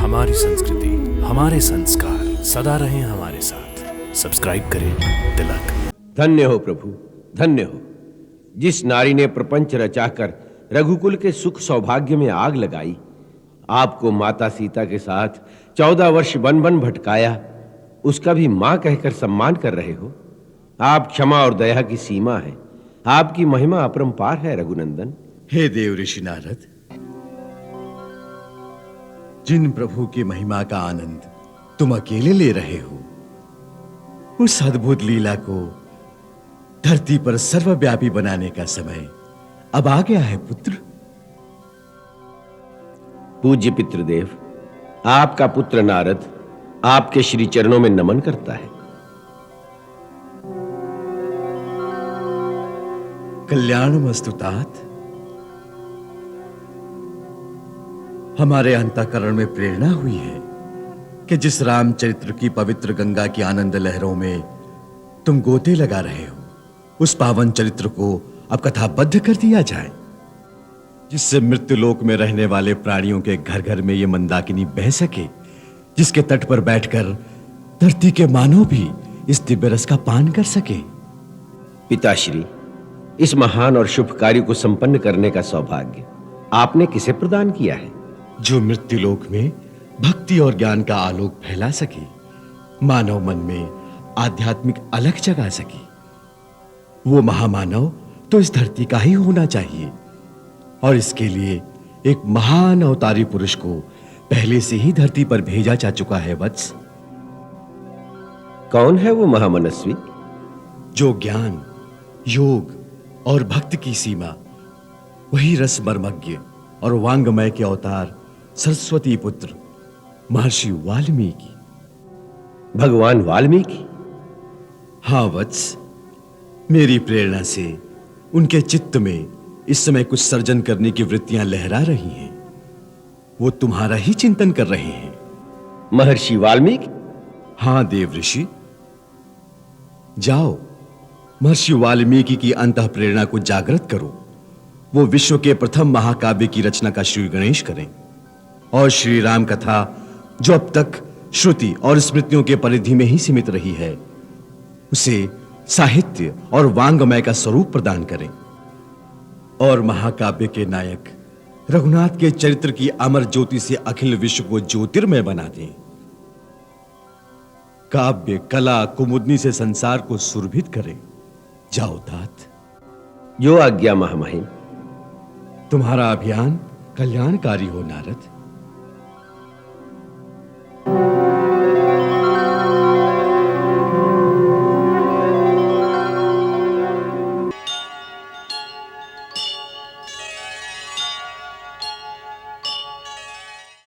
हमारी संस्कृति, हमारे संस्कार सदा रहें हमारे साथ। सब्सक्राइब करें तिलक। धन्य हो प्रभु, धन्य हो। जिस नारी ने प्रपंच रचाकर रघुकुल के सुख सौभाग्य में आग लगाई, आपको माता सीता के साथ 14 वर्ष वन वन भटकाया, उसका भी मां कहकर सम्मान कर रहे हो। आप क्षमा और दया की सीमा है। आपकी महिमा अपरंपार है रघुनंदन। हे देव ऋषि नारद, जिन प्रभु की महिमा का आनंद तुम अकेले ले रहे हो, उस अद्भुत लीला को धरती पर सर्वव्यापी बनाने का समय अब आ गया है पुत्र। पूज्य पितृदेव, आपका पुत्र नारद आपके श्री चरणों में नमन करता है। कल्याणमस्तु तात। हमारे अंतःकरण में प्रेरणा हुई है कि जिस रामचरित्र की पवित्र गंगा की आनंद लहरों में तुम गोते लगा रहे हो, उस पावन चरित्र को अब कथाबद्ध कर दिया जाए, जिससे मृत्युलोक में रहने वाले प्राणियों के घर घर में ये मंदाकिनी बह सके, जिसके तट पर बैठकर धरती के मानव भी इस दिव्य रस का पान कर सके। पिताश्री, इस महान और शुभ कार्य को संपन्न करने का सौभाग्य आपने किसे प्रदान किया है? जो मृत्युलोक में भक्ति और ज्ञान का आलोक फैला सके, मानव मन में आध्यात्मिक अलख जगा सके। वो महामानव तो इस धरती का ही होना चाहिए, और इसके लिए एक महान अवतारी पुरुष को पहले से ही धरती पर भेजा जा चुका है वत्स। कौन है वो महामनस्वी? जो ज्ञान, योग और भक्ति की सीमा, वही रस मर्मज्ञ और वांगमय के अवतार सरस्वती पुत्र महर्षि वाल्मीकि। भगवान वाल्मीकि? हां वत्स, मेरी प्रेरणा से उनके चित्त में इस समय कुछ सर्जन करने की वृत्तियां लहरा रही हैं। वो तुम्हारा ही चिंतन कर रहे हैं। महर्षि वाल्मीकि? हां देव ऋषि, जाओ महर्षि वाल्मीकि की अंतः प्रेरणा को जागृत करो। वो विश्व के प्रथम महाकाव्य की रचना का श्री गणेश करें, और श्री राम कथा जो अब तक श्रुति और स्मृतियों के परिधि में ही सीमित रही है, उसे साहित्य और वांगमय का स्वरूप प्रदान करें, और महाकाव्य के नायक रघुनाथ के चरित्र की अमर ज्योति से अखिल विश्व को ज्योतिर्मय बना दें। काव्य, कला, कुमुदनी से संसार को सुरभित करें। जाओ तात। जो आज्ञा महामहिम। तुम्हारा अभियान कल्याणकारी हो नारद।